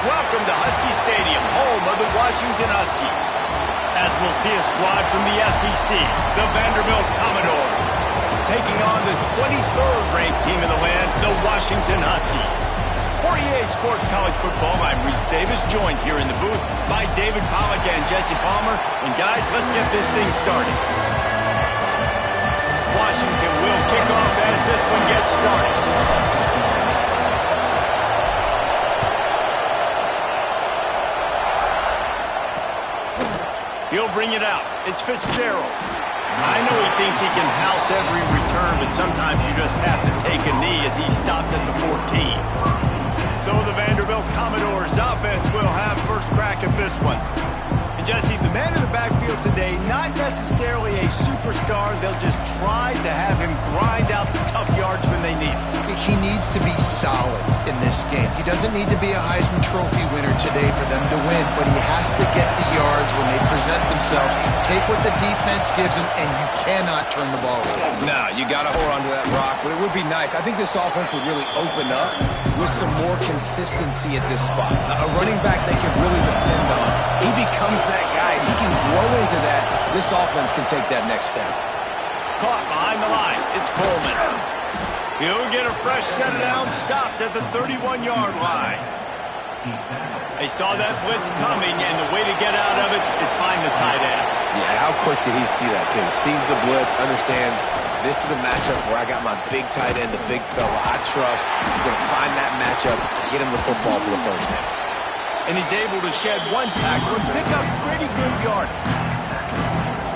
Welcome to Husky Stadium, home of the Washington Huskies. As we'll see a squad from the SEC, the Vanderbilt Commodores, taking on the 23rd ranked team in the land, the Washington Huskies. For EA Sports College Football, I'm Reese Davis, joined here in the booth by David Pollack and Jesse Palmer. And guys, let's get this thing started. Washington will kick off as this one gets started. He'll bring it out. It's Fitzgerald. I know he thinks he can house every return, but sometimes you just have to take a knee as he stopped at the 14. So the Vanderbilt Commodores offense will have first crack at this one. And Jesse, the man in the backfield today, not necessarily a superstar. They'll just try to have him grind out the tough yards when they need it. He needs to be solid in this game. He doesn't need to be a Heisman Trophy winner today for them to win, but he has to get the yards when they present themselves. Take what the defense gives him, and you cannot turn the ball over. No, you got to hold on to that rock, but it would be nice. I think this offense would really open up with some more consistency at this spot. A running back they can really depend on. He becomes that guy. If he can grow into that, this offense can take that next step. Caught behind the line. It's Coleman. He'll get a fresh set of downs, stopped at the 31-yard line. They saw that blitz coming, and the way to get out of it is find the tight end. Yeah, how quick did he see that, too? Sees the blitz, understands this is a matchup where I got my big tight end, the big fella I trust. I'm going to find that matchup, get him the football for the first down. And he's able to shed one tackle and pick up pretty good yard.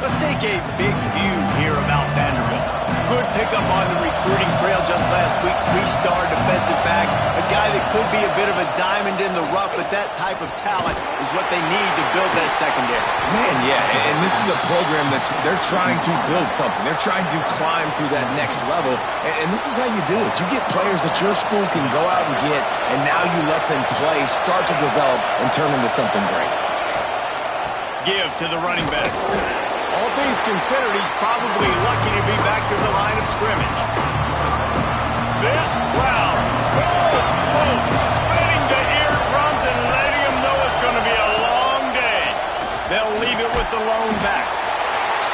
Let's take a big view here about Vanderbilt. Good pickup on the recruiting trail just last week. Three-star defensive back. A guy that could be a bit of a diamond in the rough, but that type of talent is what they need to build that secondary. Man, yeah, and this is a program they're trying to build something. They're trying to climb to that next level, and this is how you do it. You get players that your school can go out and get, and now you let them play, start to develop, and turn into something great. Give to the running back. All things considered, he's probably lucky to be back to the line of scrimmage. This crowd, full folks, spreading the eardrums and letting him know it's going to be a long day. They'll leave it with the lone back.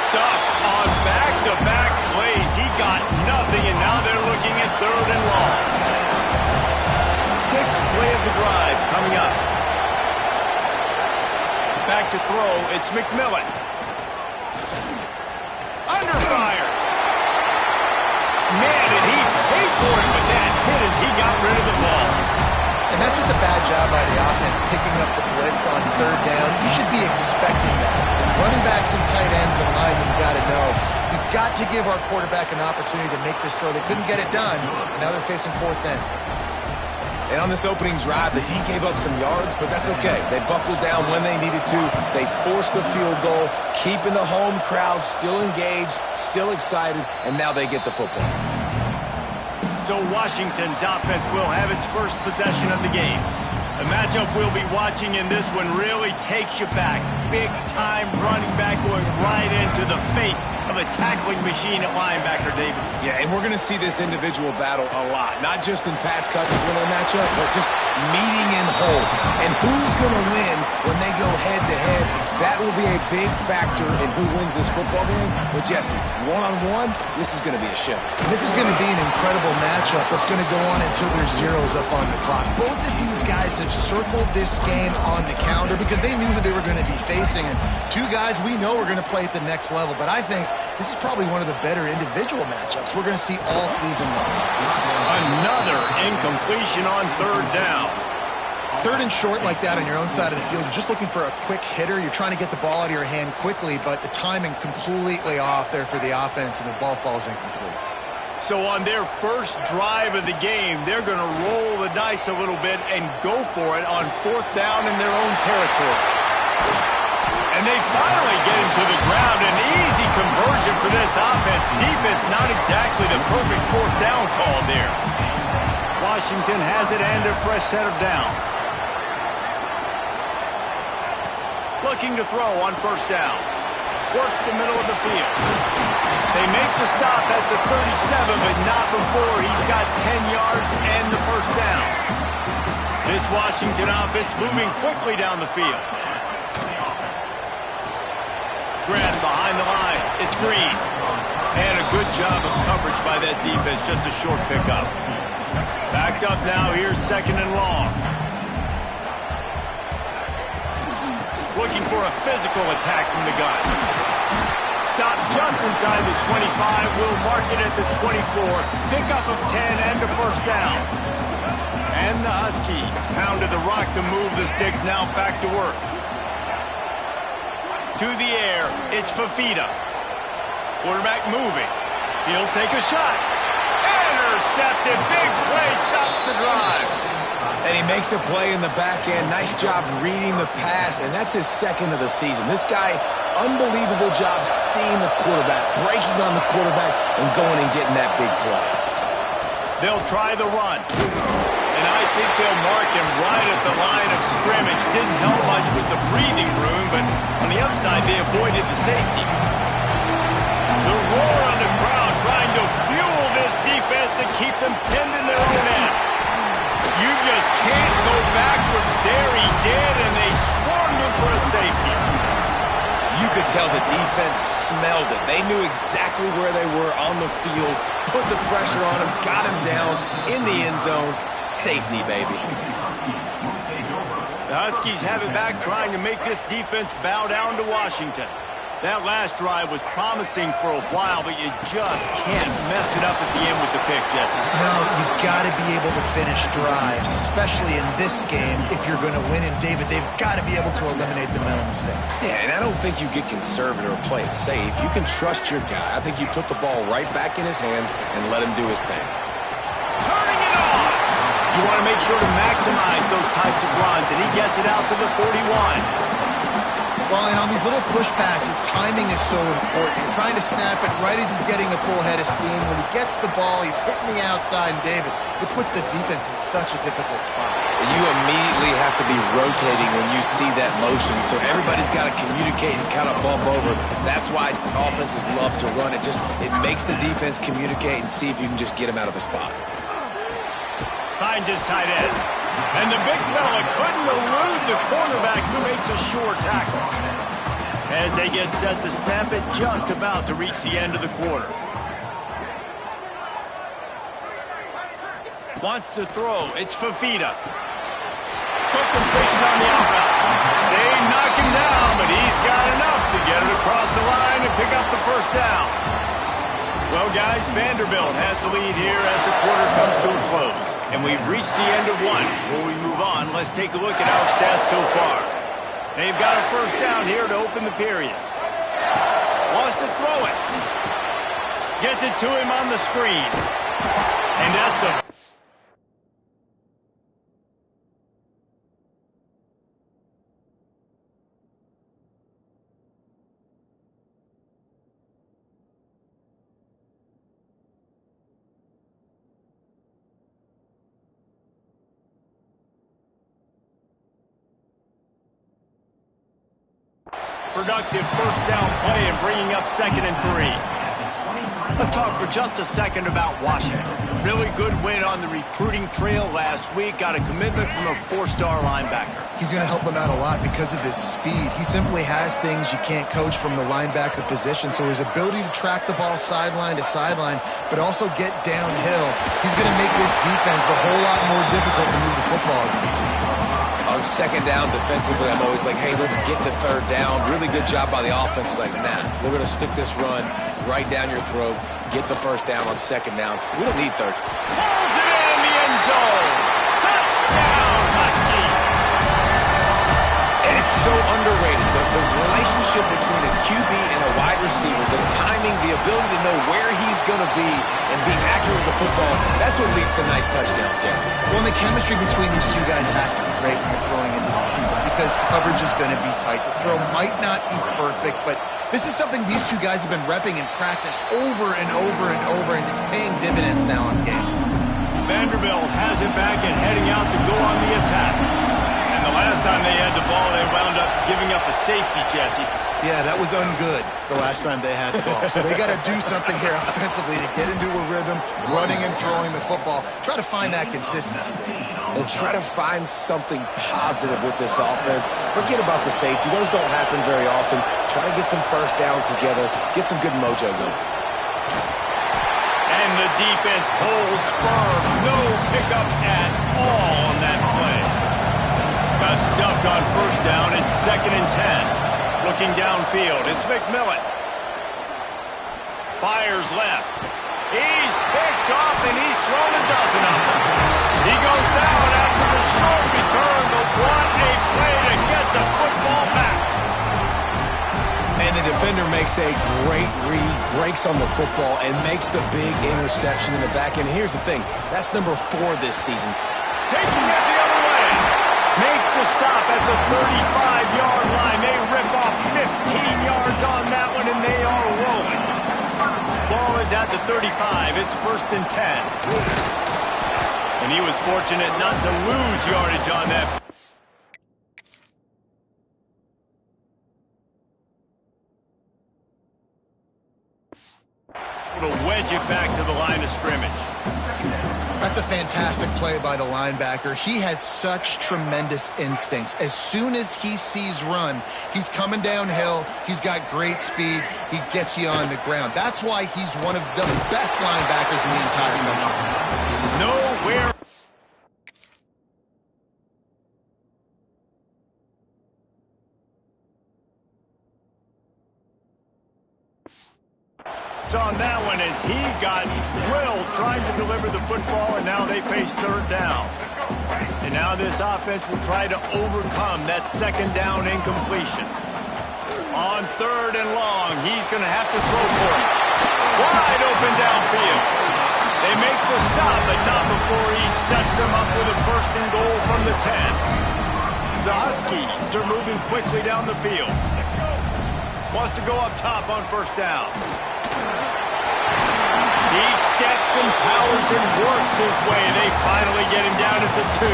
Stuffed on back-to-back plays. He got nothing, and now they're looking at third and long. Sixth play of the drive coming up. Back to throw, it's McMillan. Under fire. Man, did he pay for it with that hit as he got rid of the ball. And that's just a bad job by the offense, picking up the blitz on third down. You should be expecting that. And running backs and tight ends and linemen, you got to know. We've got to give our quarterback an opportunity to make this throw. They couldn't get it done, and now they're facing fourth down. And on this opening drive, the D gave up some yards, but that's okay. They buckled down when they needed to. They forced the field goal, keeping the home crowd still engaged, still excited, and now they get the football. So Washington's offense will have its first possession of the game. The matchup we'll be watching in this one really takes you back. Big-time running back going right into the face of a tackling machine at linebacker, David. Yeah, and we're going to see this individual battle a lot. Not just in pass coverage when they match up, but just meeting in holes. And who's going to win when they go head-to-head? That will be a big factor in who wins this football game. But, Jesse, one-on-one, this is going to be a show. This is going to be an incredible matchup that's going to go on until there's zeros up on the clock. Both of these guys have circled this game on the calendar because they knew who they were going to be facing. And two guys we know are going to play at the next level. But I think this is probably one of the better individual matchups we're going to see all season long. Another incompletion on third down. Third and short like that on your own side of the field, you're just looking for a quick hitter. You're trying to get the ball out of your hand quickly, but the timing completely off there for the offense, and the ball falls incomplete. So on their first drive of the game, they're going to roll the dice a little bit and go for it on fourth down in their own territory. And they finally get him to the ground. An easy conversion for this offense. Defense not exactly the perfect fourth down call there. Washington has it and a fresh set of downs. Looking to throw on first down. Works the middle of the field. They make the stop at the 37, but not before he's got 10 yards and the first down. This Washington offense moving quickly down the field. Grant behind the line. It's Green. And a good job of coverage by that defense. Just a short pickup. Backed up now. Here's second and long. Looking for a physical attack from the gun. Stop just inside the 25. We'll mark it at the 24. Pickup of 10 and a first down. And the Huskies pounded the rock to move the sticks. Now back to work. To the air. It's Fafita. Quarterback moving. He'll take a shot. Intercepted. Big play. Stops the drive. And he makes a play in the back end. Nice job reading the pass, and that's his second of the season. This guy, unbelievable job seeing the quarterback, breaking on the quarterback, and going and getting that big play. They'll try the run. And I think they'll mark him right at the line of scrimmage. Didn't help much with the breathing room, but on the upside, they avoided the safety. The roar on the crowd trying to fuel this defense to keep them pinned in their own end. You just can't go backwards there. He did, and they swarmed him for a safety. You could tell the defense smelled it. They knew exactly where they were on the field, put the pressure on him, got him down in the end zone. Safety, baby. The Huskies have it back, trying to make this defense bow down to Washington. That last drive was promising for a while, but you just can't mess it up at the end with the pick, Jesse. No, you got to be able to finish drives, especially in this game if you're going to win. And, David, they've got to be able to eliminate the mental mistake. Yeah, and I don't think you get conservative or play it safe. You can trust your guy. I think you put the ball right back in his hands and let him do his thing. Turning it on! You want to make sure to maximize those types of runs, and he gets it out to the 41. Well, and on these little push passes, timing is so important. You're trying to snap it right as he's getting a full head of steam. When he gets the ball, he's hitting the outside, and David, it puts the defense in such a difficult spot. You immediately have to be rotating when you see that motion, so everybody's got to communicate and kind of bump over. That's why offenses love to run it. It makes the defense communicate and see if you can just get him out of the spot. Finds his tight end. And the big fella couldn't elude the cornerback who makes a sure tackle. As they get set to snap it, just about to reach the end of the quarter. Wants to throw. It's Fafita. Put them pushing on the outbound. They knock him down, but he's got enough to get it across the line and pick up the first down. Well, guys, Vanderbilt has the lead here as the quarter comes to a close. And we've reached the end of one. Before we move on, let's take a look at our stats so far. They've got a first down here to open the period. Wants to throw it. Gets it to him on the screen. And that's a... productive first down play and bringing up 2nd and 3. Let's talk for just a second about Washington. Really good win on the recruiting trail last week. Got a commitment from a 4-star linebacker. He's going to help them out a lot because of his speed. He simply has things you can't coach from the linebacker position. So his ability to track the ball sideline to sideline, but also get downhill, he's going to make this defense a whole lot more difficult to move the football against. On 2nd down defensively, I'm always like, hey, let's get to 3rd down. Really good job by the offense. It's like, nah, we're going to stick this run right down your throat, get the first down on 2nd down. We don't need 3rd. Pulls it in the end zone. Touchdown, Husky. And it's so underrated. The relationship between a QB and a wide receiver, the timing, the ability to know where he's going to be and being accurate with the football, that's what leads to nice touchdowns, Jesse. Well, and the chemistry between these two guys has to be great when you're throwing into the field because coverage is going to be tight. The throw might not be perfect, but this is something these two guys have been repping in practice over and over and over, and it's paying dividends now on game. Vanderbilt has it back and heading out to go on the attack. And the Last time they had the ball, they wound up giving up a safety, Jesse. Yeah, that was ungood the last time they had the ball. So they got to do something here offensively to get into a rhythm, running and throwing the football. Try to find that consistency. And try to find something positive with this offense. Forget about the safety. Those don't happen very often. Try to get some first downs together. Get some good mojo going. And the defense holds firm. No pickup at all on that play. Got stuffed on first down. It's 2nd and 10. Looking downfield, it's McMillan. Fires left. He's picked off and he's thrown a dozen of them. He goes down after the short return, but what a play to get the football back. And the defender makes a great read, breaks on the football, and makes the big interception in the back end. And here's the thing, that's number 4 this season. Taking it the other way. Makes the stop at the 35-yard line. They rip off 15 yards on that one, and they are rolling. Ball is at the 35. It's 1st and 10. And he was fortunate not to lose yardage on that. To wedge it back to the line of scrimmage. That's a fantastic play by the linebacker. He has such tremendous instincts. As soon as he sees run, he's coming downhill. He's got great speed. He gets you on the ground. That's why he's one of the best linebackers in the entire country. Nowhere. On that one as he got drilled trying to deliver the football, and now they face 3rd down. And now this offense will try to overcome that 2nd down incompletion. On 3rd and long, he's going to have to throw for it. Wide open downfield. They make the stop, but not before he sets them up with a 1st and goal from the 10. The Huskies are moving quickly down the field. Wants to go up top on 1st down. He steps and powers and works his way. They finally get him down at the 2.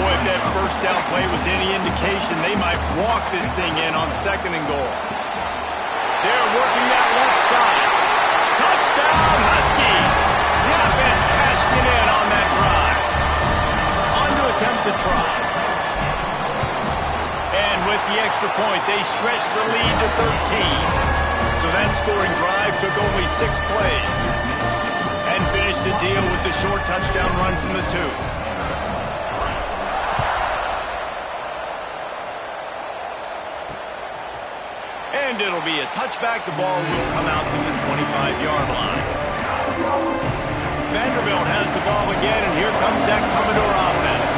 Boy, if that 1st down play was any indication, they might walk this thing in on 2nd and goal. They're working that left side. Touchdown, Huskies! The offense cashing it in on that drive. On to attempt to try. And with the extra point, they stretch the lead to 13. So that scoring drive took only 6 plays and finished the deal with the short touchdown run from the 2. And it'll be a touchback. The ball will come out to the 25-yard line. Vanderbilt has the ball again, and here comes that Commodore offense.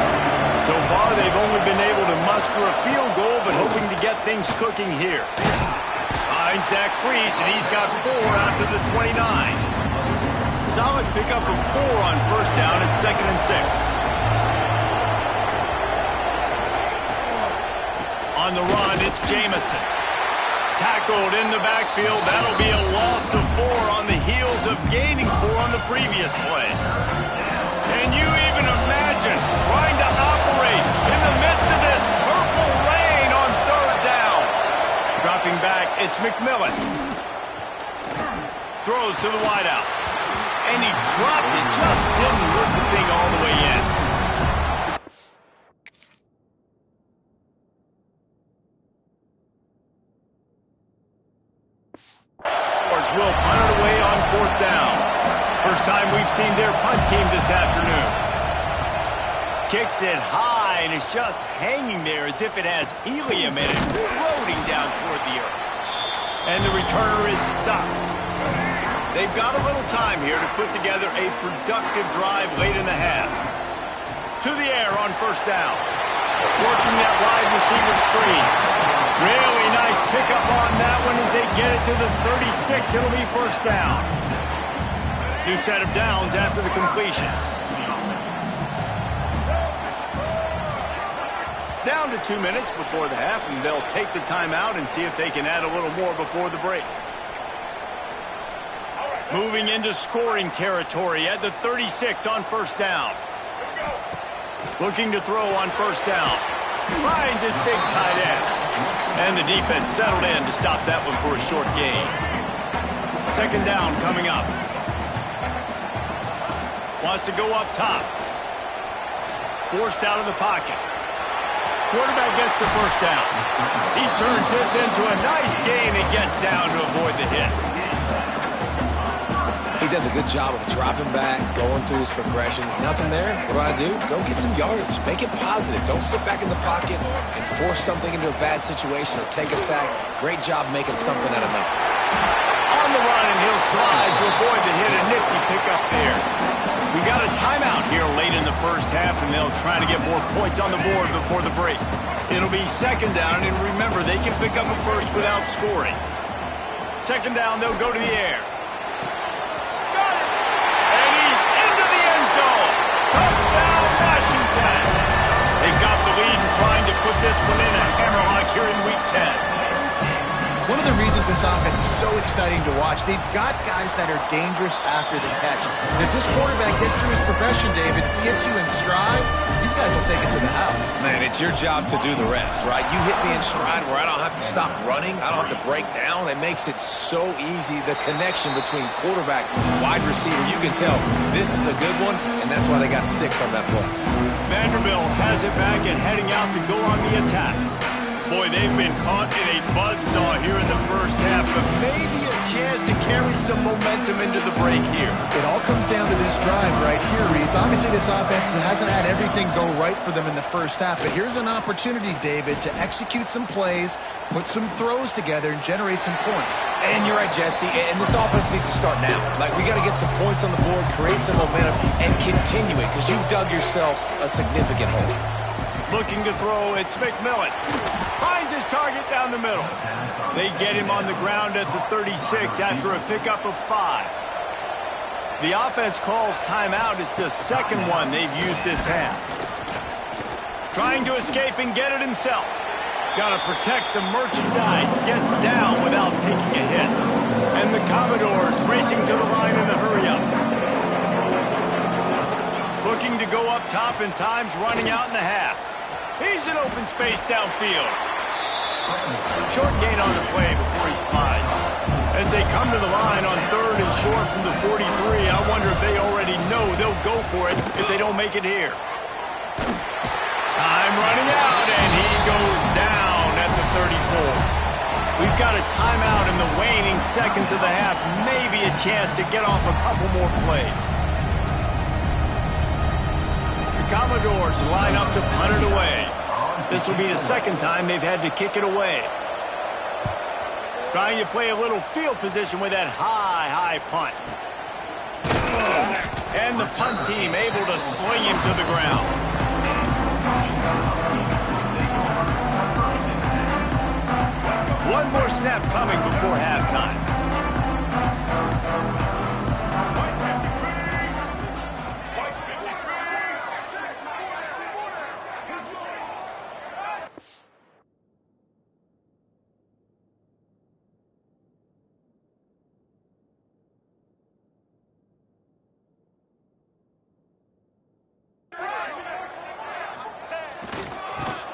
So far, they've only been able to muster a field goal, but hoping to get things cooking here. Finds that crease, and he's got 4 out to the 29. Solid pickup of 4 on 1st down at 2nd and 6. On the run, it's Jamison. Tackled in the backfield. That'll be a loss of 4 on the heels of gaining 4 on the previous play. Can you even imagine trying to operate in the midst of this purple rain on 3rd down? Dropping back, it's McMillan. Throws to the wideout. And he dropped it, just didn't whip the thing all the way in. Will punt it away on 4th down. First time we've seen their punt team this afternoon. Kicks it high, and it's just hanging there as if it has helium in it, floating down toward the earth. And the returner is stopped. They've got a little time here to put together a productive drive late in the half. To the air on 1st down. Working that wide receiver screen. Really nice pickup on that one as they get it to the 36. It'll be 1st down. New set of downs after the completion. Down to 2 minutes before the half, and they'll take the timeout and see if they can add a little more before the break. Moving into scoring territory at the 36 on 1st down. Looking to throw on first down. Finds his big tight end. And the defense settled in to stop that one for a short gain. Second down coming up. Wants to go up top. Forced out of the pocket. Quarterback gets the first down. He turns this into a nice gain and gets down to avoid the hit. He does a good job of dropping back, going through his progressions. Nothing there. What do? Go get some yardage. Make it positive. Don't sit back in the pocket and force something into a bad situation or take a sack. Great job making something out of nothing. On the run, and he'll slide to avoid the hit. A nifty pickup there. We got a timeout here late in the first half, and they'll try to get more points on the board before the break. It'll be second down, and remember, they can pick up a first without scoring. Second down, they'll go to the air. Got it! And he's into the end zone. Touchdown, Washington. They've got the lead and trying to put this one in a hammerlock here in Week 10. One of the reasons this offense is so exciting to watch, they've got guys that are dangerous after the catch. And if this quarterback gets through his progression, David, gets you in stride, these guys will take it to the house. Man, it's your job to do the rest, right? You hit me in stride where I don't have to stop running. I don't have to break down. It makes it so easy. The connection between quarterback and wide receiver, you can tell this is a good one, and that's why they got 6 on that play. Vanderbilt has it back and heading out to go on the attack. Boy, they've been caught in a buzzsaw here in the first half, but maybe a chance to carry some momentum into the break here. It all comes down to this drive right here, Reese. Obviously, this offense hasn't had everything go right for them in the first half, but here's an opportunity, David, to execute some plays, put some throws together, and generate some points. And you're right, Jesse, and this offense needs to start now. Like, we got to get some points on the board, create some momentum, and continue it, because you've dug yourself a significant hole. Looking to throw, it's McMillan. Finds his target down the middle. They get him on the ground at the 36 after a pickup of 5. The offense calls timeout. It's the second one they've used this half. Trying to escape and get it himself. Got to protect the merchandise. Gets down without taking a hit. And the Commodores racing to the line in a hurry-up. Looking to go up top, and time's running out in the half. He's in open space downfield. Short gain on the play before he slides. As they come to the line on third and short from the 43, I wonder if they already know they'll go for it if they don't make it here. Time running out, and he goes down at the 34. We've got a timeout in the waning seconds of the half. Maybe a chance to get off a couple more plays. Commodores line up to punt it away. This will be the second time they've had to kick it away. Trying to play a little field position with that high punt. And the punt team able to sling him to the ground. One more snap coming before halftime.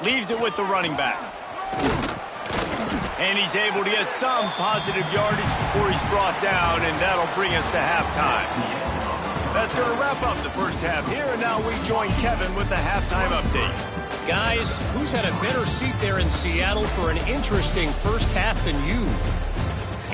Leaves it with the running back. And he's able to get some positive yardage before he's brought down, and that'll bring us to halftime. That's going to wrap up the first half here, and now we join Kevin with the halftime update. Guys, who's had a better seat there in Seattle for an interesting first half than you?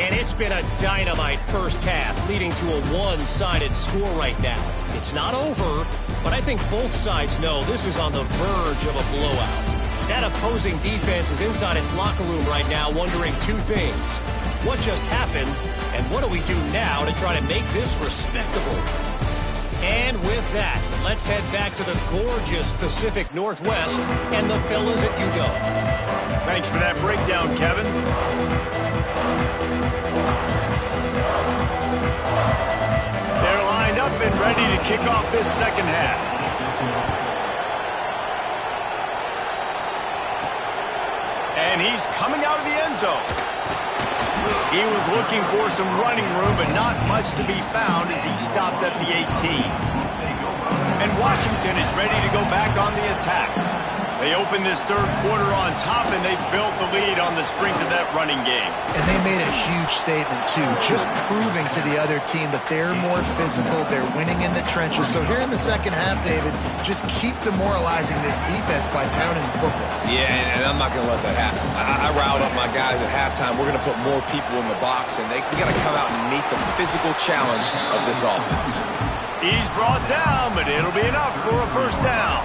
And it's been a dynamite first half, leading to a one-sided score right now. It's not over, but I think both sides know this is on the verge of a blowout. That opposing defense is inside its locker room right now wondering 2 things. What just happened, and what do we do now to try to make this respectable? And with that, let's head back to the gorgeous Pacific Northwest and the fellas at Ugo. Thanks for that breakdown, Kevin. They're lined up and ready to kick off this second half. And he's coming out of the end zone. He was looking for some running room, but not much to be found as he stopped at the 18. And Washington is ready to go back on the attack. They opened this third quarter on top, and they built the lead on the strength of that running game. And they made a huge statement, too, just proving to the other team that they're more physical, they're winning in the trenches. So here in the second half, David, just keep demoralizing this defense by pounding the football. Yeah, and I'm not going to let that happen. I riled up my guys at halftime. We're going to put more people in the box, and we got to come out and meet the physical challenge of this offense. He's brought down, but it'll be enough for a first down.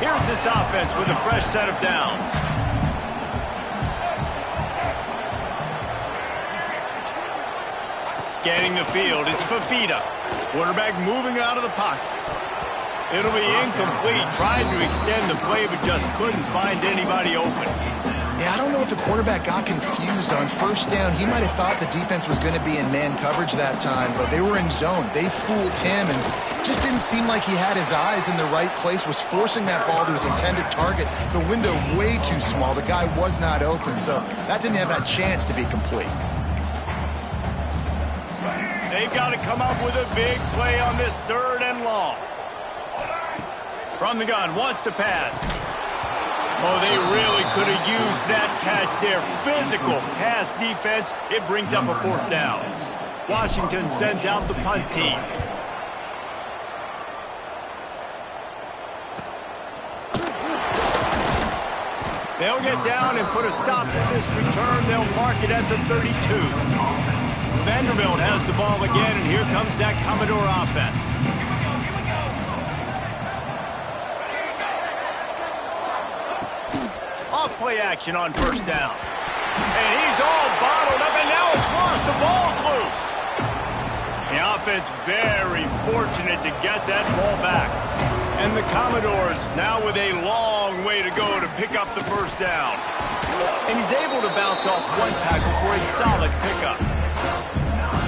Here's this offense with a fresh set of downs. Scanning the field, it's Fafita. Quarterback moving out of the pocket. It'll be incomplete, trying to extend the play, but just couldn't find anybody open. Yeah, I don't know if the quarterback got confused on first down. He might have thought the defense was going to be in man coverage that time, but they were in zone. They fooled him and just didn't seem like he had his eyes in the right place, was forcing that ball to his intended target. The window way too small. The guy was not open, so that didn't have that chance to be complete. They've got to come up with a big play on this third and long. From the gun, wants to pass. Oh, they really could have used that catch there. Physical pass defense. It brings up a fourth down. Washington sends out the punt team. They'll get down and put a stop to this return. They'll mark it at the 32. Vanderbilt has the ball again, and here comes that Commodore offense. Off-play action on first down. And he's all bottled up, and now it's worse. The ball's loose. The offense very fortunate to get that ball back. And the Commodores now with a long way to go to pick up the first down. And he's able to bounce off one tackle for a solid pickup.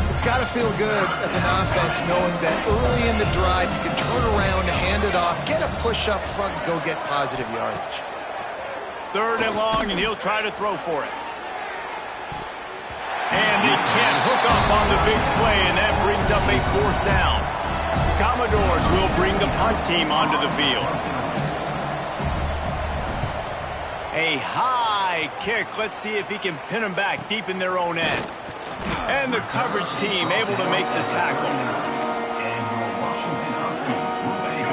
It's got to feel good as an offense knowing that early in the drive you can turn around, hand it off, get a push up front, and go get positive yardage. Third and long, and he'll try to throw for it. And they can't hook up on the big play, and that brings up a fourth down. Commodores will bring the punt team onto the field. A high kick. Let's see if he can pin them back deep in their own end. And the coverage team able to make the tackle.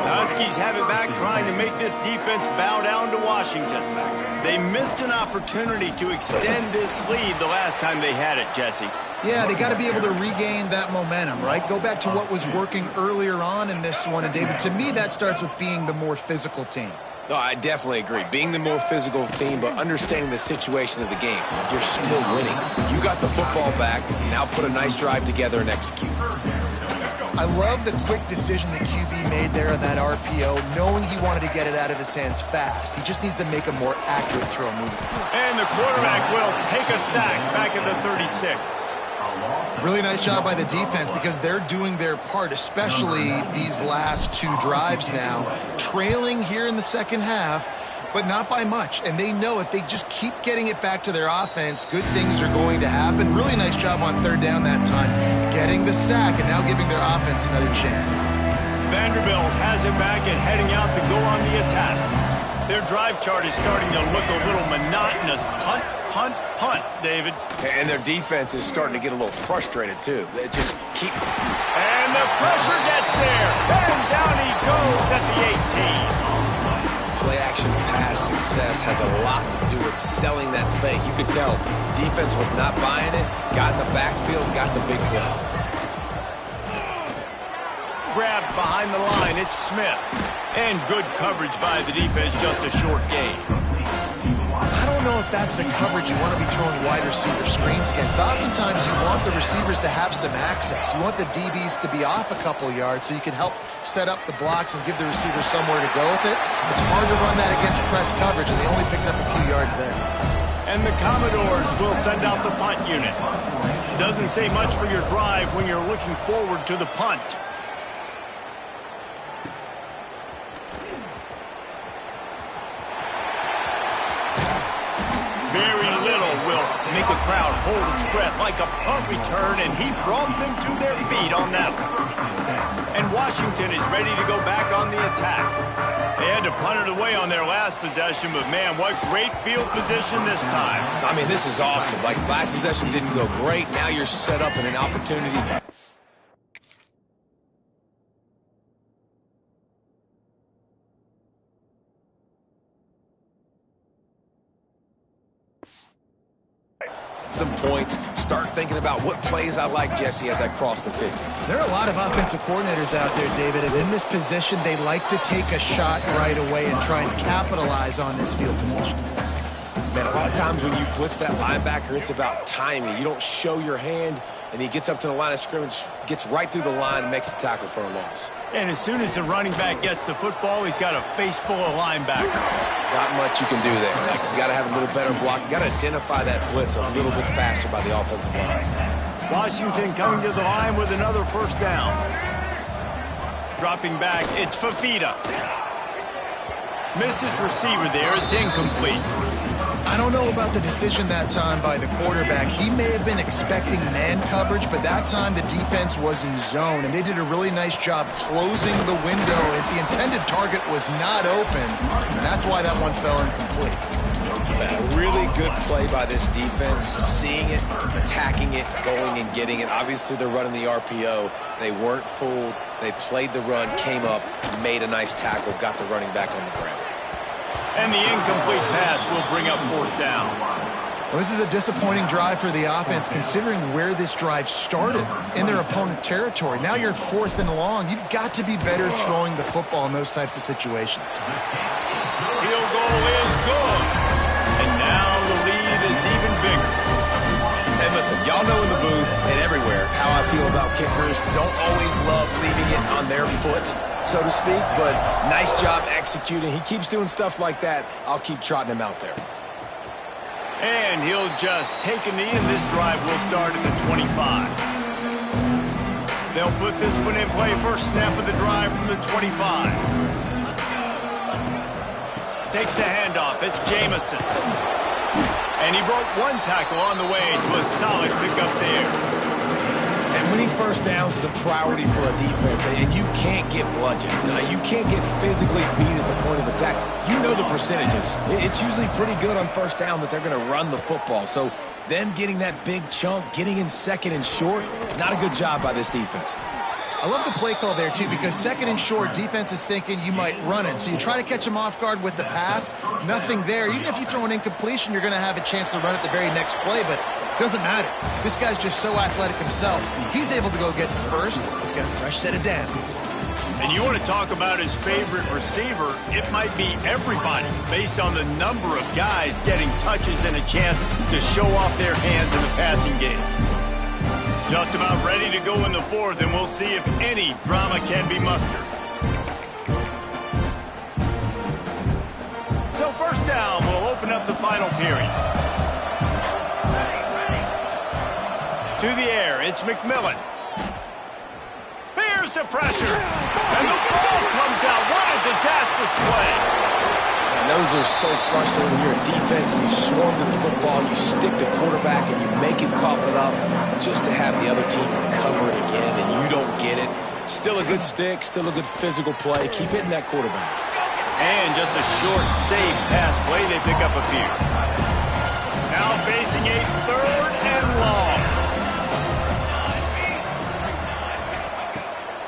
Huskies have it back, trying to make this defense bow down to Washington. They missed an opportunity to extend this lead the last time they had it, Jesse. Yeah, they got to be able to regain that momentum, right? Go back to what was working earlier on in this one. And, David, to me, that starts with being the more physical team. No, I definitely agree. Being the more physical team, but understanding the situation of the game. You're still winning. You got the football back. Now put a nice drive together and execute. I love the quick decision the QB made there on that RPO, knowing he wanted to get it out of his hands fast. He just needs to make a more accurate throw movement. And the quarterback will take a sack back at the 36. Really nice job by the defense because they're doing their part, especially these last two drives now. Trailing here in the second half, but not by much. And they know if they just keep getting it back to their offense, good things are going to happen. Really nice job on third down that time, getting the sack and now giving their offense another chance. Vanderbilt has it back and heading out to go on the attack. Their drive chart is starting to look a little monotonous. Punt, punt, punt, David. And their defense is starting to get a little frustrated, too. They just keep... And the pressure gets there. And down he goes at the 18. Play-action pass success has a lot to do with selling that fake. You could tell defense was not buying it, got in the backfield, got the big play. Grabbed behind the line, it's Smith. And good coverage by the defense, just a short gain. I don't know if that's the coverage you want to be throwing wide receiver screens against. Oftentimes you want the receivers to have some access. You want the DBs to be off a couple yards so you can help set up the blocks and give the receivers somewhere to go with it. It's hard to run that against press coverage, and they only picked up a few yards there. And the Commodores will send out the punt unit. Doesn't say much for your drive when you're looking forward to the punt. Very little will make a crowd hold its breath like a punt return, and he brought them to their feet on that one. And Washington is ready to go back on the attack. They had to punt it away on their last possession, but man, what great field position this time. I mean, this is awesome. Like, last possession didn't go great. Now you're set up in an opportunity. Some points, start thinking about what plays I like, Jesse, as I cross the 50. There are a lot of offensive coordinators out there, David, and in this position, they like to take a shot right away and try and capitalize on this field position. Man, a lot of times when you blitz that linebacker, it's about timing. You don't show your hand, and he gets up to the line of scrimmage, gets right through the line, and makes the tackle for a loss. And as soon as the running back gets the football, he's got a face full of linebackers. Not much you can do there. Like, you got to have a little better block. You got to identify that blitz a little bit faster by the offensive line. Washington coming to the line with another first down. Dropping back, it's Fafita. Missed his receiver there, it's incomplete. I don't know about the decision that time by the quarterback. He may have been expecting man coverage, but that time the defense was in zone, and they did a really nice job closing the window. The intended target was not open, and that's why that one fell incomplete. A really good play by this defense, seeing it, attacking it, going and getting it. Obviously, they're running the RPO. They weren't fooled. They played the run, came up, made a nice tackle, got the running back on the ground. And the incomplete pass will bring up fourth down. Well, this is a disappointing drive for the offense, considering where this drive started in their opponent territory. Now you're 4th and long. You've got to be better throwing the football in those types of situations. Field goal is good. And now the lead is even bigger. And listen, y'all know in the booth and everywhere how I feel about kickers. Don't always love leaving it on their foot, so to speak, but nice job executing. He keeps doing stuff like that. I'll keep trotting him out there. And he'll just take a knee, and this drive will start at the 25. They'll put this one in play. First snap of the drive from the 25. Takes the handoff. It's Jamison. And he broke one tackle on the way to a solid pickup there. And winning first downs is a priority for a defense, and you can't get bludgeoned. You can't get physically beat at the point of attack. You know the percentages. It's usually pretty good on first down that they're going to run the football. So them getting that big chunk, getting in second and short, not a good job by this defense. I love the play call there, too, because second and short, defense is thinking you might run it. So you try to catch them off guard with the pass, nothing there. Even if you throw an incompletion, you're going to have a chance to run it the very next play, but it doesn't matter. This guy's just so athletic himself. He's able to go get the first. He's got a fresh set of downs. And you want to talk about his favorite receiver, it might be everybody, based on the number of guys getting touches and a chance to show off their hands in the passing game. Just about ready to go in the fourth, and we'll see if any drama can be mustered. So first down, we'll open up the final period. To the air, it's McMillan. Here's the pressure, and the ball comes out. What a disastrous play. And those are so frustrating when you're a defense and you swarm to the football, you stick the quarterback and you make him cough it up just to have the other team recover it again, and you don't get it. Still a good stick, still a good physical play. Keep hitting that quarterback. And just a short, safe pass play. They pick up a few. Now facing a 3rd and long.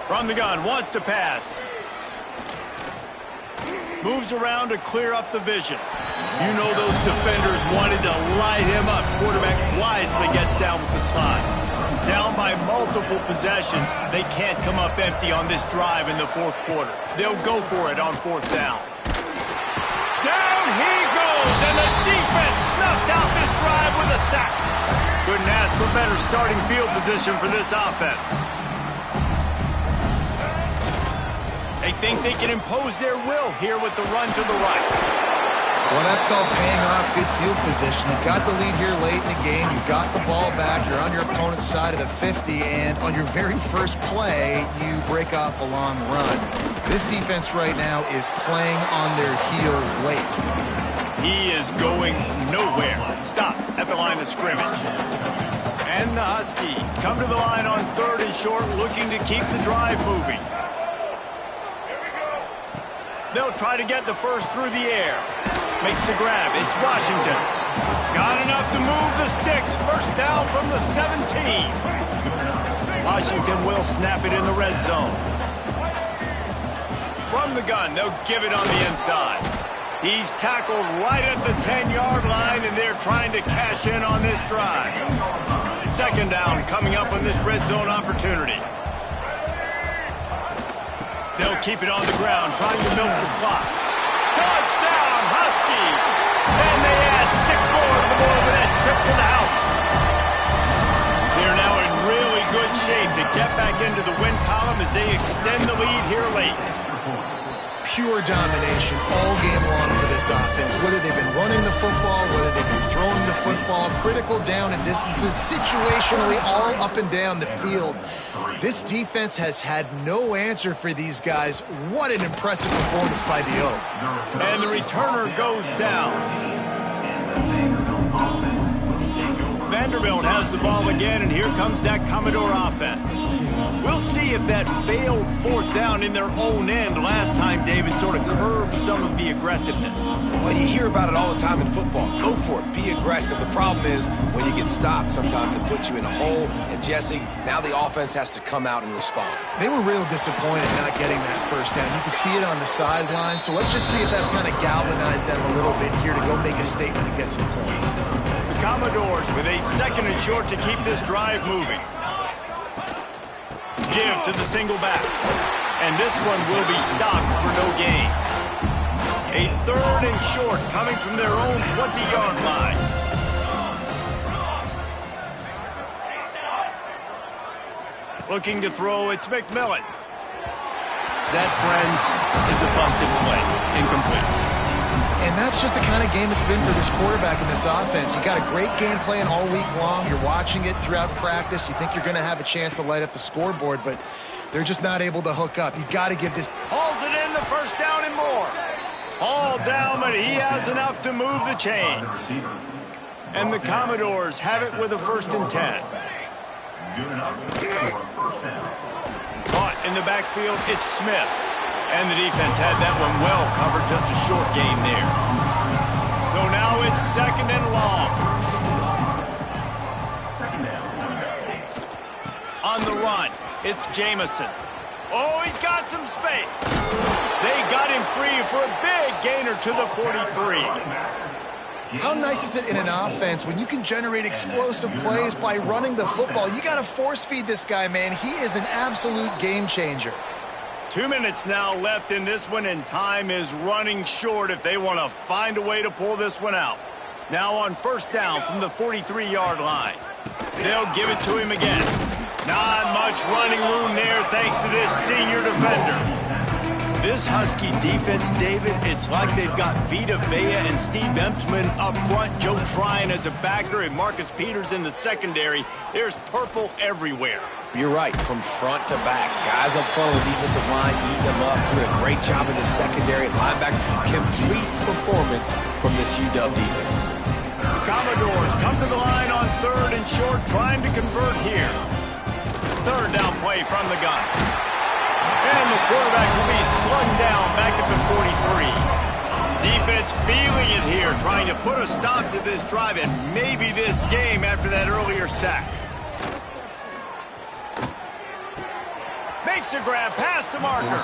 From the gun, wants to pass. Moves around to clear up the vision. You know those defenders wanted to light him up. Quarterback wisely gets down with the slide. Down by multiple possessions. They can't come up empty on this drive in the 4th quarter. They'll go for it on 4th down. Down he goes, and the defense snuffs out this drive with a sack. Couldn't ask for better starting field position for this offense. They think they can impose their will here with the run to the right. Well, that's called paying off good field position. You've got the lead here late in the game. You've got the ball back. You're on your opponent's side of the 50, and on your very first play, you break off a long run. This defense right now is playing on their heels late. He is going nowhere. Stop at the line of scrimmage. And the Huskies come to the line on 3rd and short, looking to keep the drive moving. They'll try to get the first through the air. Makes the grab. It's Washington. Got enough to move the sticks. First down from the 17. Washington will snap it in the red zone. From the gun, they'll give it on the inside. He's tackled right at the 10-yard line, and they're trying to cash in on this drive. Second down coming up on this red zone opportunity. They'll keep it on the ground, trying to milk the clock. Touchdown, Huskies! And they add 6 more to the board with that trip to the house. They're now in really good shape to get back into the win column as they extend the lead here late. Pure domination all game long for this offense. Whether they've been running the football, whether they've been throwing the football, critical down and distances, situationally all up and down the field. This defense has had no answer for these guys. What an impressive performance by the Oak. And the returner goes down. Vanderbilt has the ball again, and here comes that Commodore offense. We'll see if that failed fourth down in their own end last time, David, sort of curbed some of the aggressiveness. Well, you hear about it all the time in football. Go for it. Be aggressive. The problem is when you get stopped, sometimes it puts you in a hole. And, Jesse, now the offense has to come out and respond. They were real disappointed not getting that first down. You could see it on the sideline. So let's just see if that's kind of galvanized them a little bit here to go make a statement and get some points. The Commodores with a second and short to keep this drive moving. Give to the single back. And this one will be stopped for no gain. A third and short coming from their own 20-yard line. Looking to throw, it's McMillan. That, friends, is a busted play. Incomplete. And that's just the kind of game it's been for this quarterback in this offense. You got a great game plan all week long. You're watching it throughout practice. You think you're going to have a chance to light up the scoreboard, but they're just not able to hook up. You got to give this. Hauls it in, the first down and more. All down, but he has enough to move the chains. And the Commodores have it with a 1st and 10. Caught in the backfield, it's Smith. And the defense had that one well covered, just a short game there. So now it's 2nd and long. On the run, it's Jamison. Oh, he's got some space. They got him free for a big gainer to the 43. How nice is it in an offense when you can generate explosive plays by running the football? You got to force feed this guy, man. He is an absolute game changer. 2 minutes now left in this one, and time is running short if they want to find a way to pull this one out. Now on 1st down from the 43-yard line. They'll give it to him again. Not much running room there thanks to this senior defender. This Husky defense, David, it's like they've got Vita Vea and Steve Emtman up front, Joe Tryon as a backer, and Marcus Peters in the secondary. There's purple everywhere. You're right, from front to back. Guys up front of the defensive line eating them up, doing a great job in the secondary. Linebacker, complete performance from this UW defense. The Commodores come to the line on 3rd and short, trying to convert here. 3rd down play from the gun. And the quarterback will be slung down back at the 43. Defense feeling it here, trying to put a stop to this drive and maybe this game after that earlier sack. Makes a grab past the marker.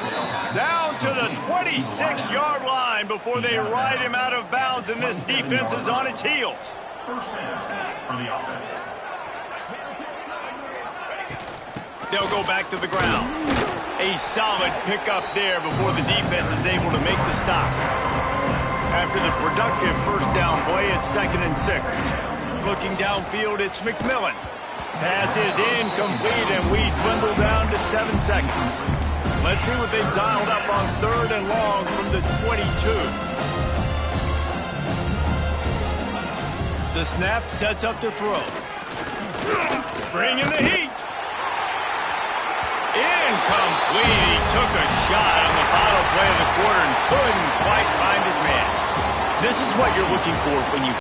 Down to the 26-yard line before they ride him out of bounds, and this defense is on its heels. They'll go back to the ground. A solid pickup there before the defense is able to make the stop. After the productive 1st down play, it's 2nd and 6. Looking downfield, it's McMillan. Pass is incomplete, and we dwindle down to 7 seconds. Let's see what they've dialed up on 3rd and long from the 22. The snap sets up to throw. Bringing the heat. Incomplete. He took a shot on the final play of the quarter and couldn't quite find his man. This is what you're looking for when you